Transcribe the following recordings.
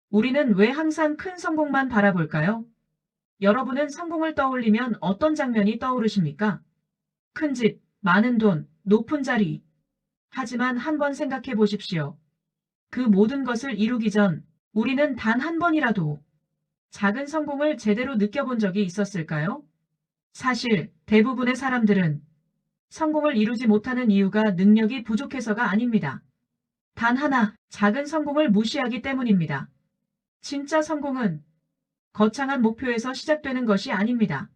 우리는 왜 항상 큰 성공만 바라볼까요? 여러분은 성공을 떠올리면 어떤 장면이 떠오르십니까? 큰 집, 많은 돈, 높은 자리. 하지만 한번 생각해 보십시오. 그 모든 것을 이루기 전 우리는 단 한 번이라도 작은 성공을 제대로 느껴본 적이 있었을까요? 사실 대부분의 사람들은 성공을 이루지 못하는 이유가 능력이 부족해서가 아닙니다. 단 하나, 작은 성공을 무시하기 때문입니다. 진짜 성공은 거창한 목표에서 시작되는 것이 아닙니다.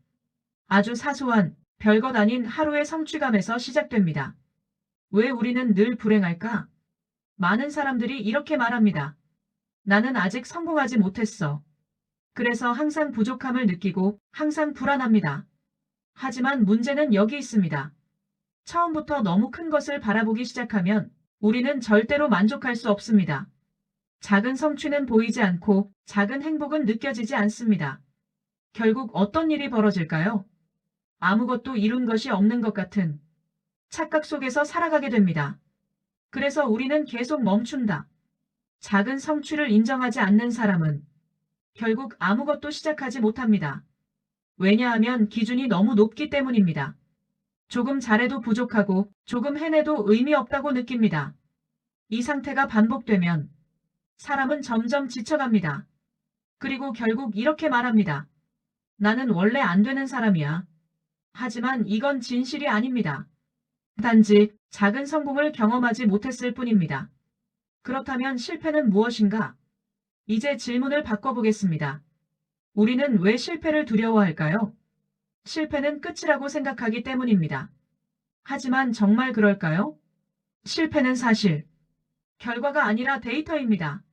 아주 사소한, 별것 아닌 하루의 성취감에서 시작됩니다. 왜 우리는 늘 불행할까? 많은 사람들이 이렇게 말합니다. 나는 아직 성공하지 못했어. 그래서 항상 부족함을 느끼고 항상 불안합니다. 하지만 문제는 여기 있습니다. 처음부터 너무 큰 것을 바라보기 시작하면 우리는 절대로 만족할 수 없습니다. 작은 성취는 보이지 않고 작은 행복은 느껴지지 않습니다. 결국 어떤 일이 벌어질까요? 아무것도 이룬 것이 없는 것 같은 착각 속에서 살아가게 됩니다. 그래서 우리는 계속 멈춘다. 작은 성취를 인정하지 않는 사람은 결국 아무것도 시작하지 못합니다. 왜냐하면 기준이 너무 높기 때문입니다. 조금 잘해도 부족하고 조금 해내도 의미 없다고 느낍니다. 이 상태가 반복되면 사람은 점점 지쳐갑니다. 그리고 결국 이렇게 말합니다. 나는 원래 안 되는 사람이야. 하지만 이건 진실이 아닙니다. 단지 작은 성공을 경험하지 못했을 뿐입니다. 그렇다면 실패는 무엇인가? 이제 질문을 바꿔보겠습니다. 우리는 왜 실패를 두려워할까요? 실패는 끝이라고 생각하기 때문입니다. 하지만 정말 그럴까요? 실패는 사실 결과가 아니라 데이터입니다.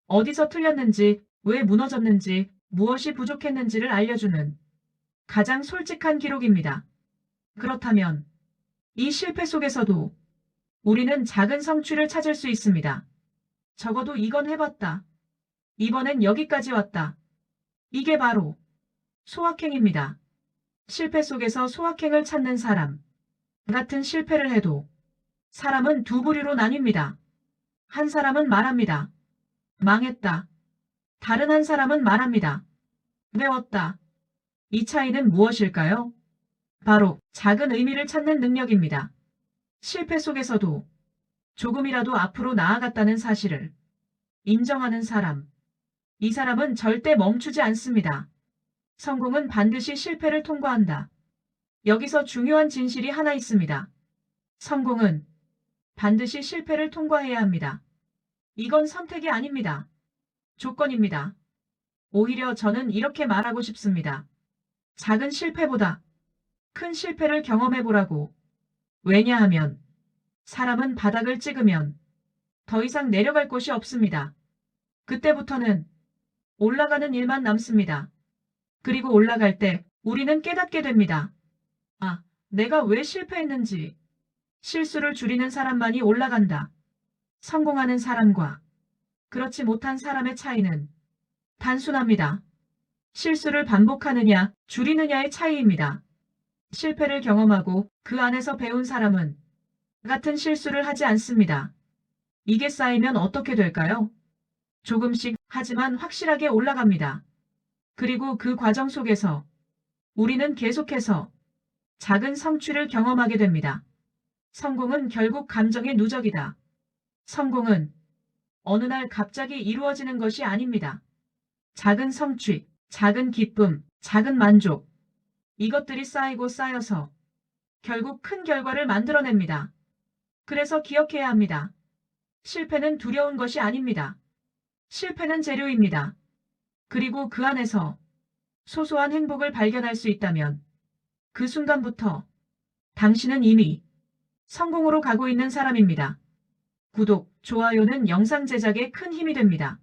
어디서 틀렸는지, 왜 무너졌는지, 무엇이 부족했는지를 알려주는 가장 솔직한 기록입니다. 그렇다면 이 실패 속에서도 우리는 작은 성취를 찾을 수 있습니다. 적어도 이건 해봤다. 이번엔 여기까지 왔다. 이게 바로 소확행입니다. 실패 속에서 소확행을 찾는 사람. 같은 실패를 해도 사람은 두 부류로 나뉩니다. 한 사람은 말합니다. 망했다. 다른 한 사람은 말합니다. 배웠다. 이 차이는 무엇일까요? 바로 작은 의미를 찾는 능력입니다. 실패 속에서도 조금이라도 앞으로 나아갔다는 사실을 인정하는 사람. 이 사람은 절대 멈추지 않습니다. 성공은 반드시 실패를 통과한다. 여기서 중요한 진실이 하나 있습니다. 성공은 반드시 실패를 통과해야 합니다. 이건 선택이 아닙니다. 조건입니다. 오히려 저는 이렇게 말하고 싶습니다. 작은 실패보다 큰 실패를 경험해보라고. 왜냐하면 사람은 바닥을 찍으면 더 이상 내려갈 곳이 없습니다. 그때부터는 올라가는 일만 남습니다. 그리고 올라갈 때 우리는 깨닫게 됩니다. 아, 내가 왜 실패했는지. 실수를 줄이는 사람만이 올라간다. 성공하는 사람과 그렇지 못한 사람의 차이는 단순합니다. 실수를 반복하느냐, 줄이느냐의 차이입니다. 실패를 경험하고 그 안에서 배운 사람은 같은 실수를 하지 않습니다. 이게 쌓이면 어떻게 될까요? 조금씩 하지만 확실하게 올라갑니다. 그리고 그 과정 속에서 우리는 계속해서 작은 성취를 경험하게 됩니다. 성공은 결국 감정의 누적이다. 성공은 어느 날 갑자기 이루어지는 것이 아닙니다. 작은 성취, 작은 기쁨, 작은 만족. 이것들이 쌓이고 쌓여서 결국 큰 결과를 만들어냅니다. 그래서 기억해야 합니다. 실패는 두려운 것이 아닙니다. 실패는 재료입니다. 그리고 그 안에서 소소한 행복을 발견할 수 있다면 그 순간부터 당신은 이미 성공으로 가고 있는 사람입니다. 구독, 좋아요는 영상 제작에 큰 힘이 됩니다.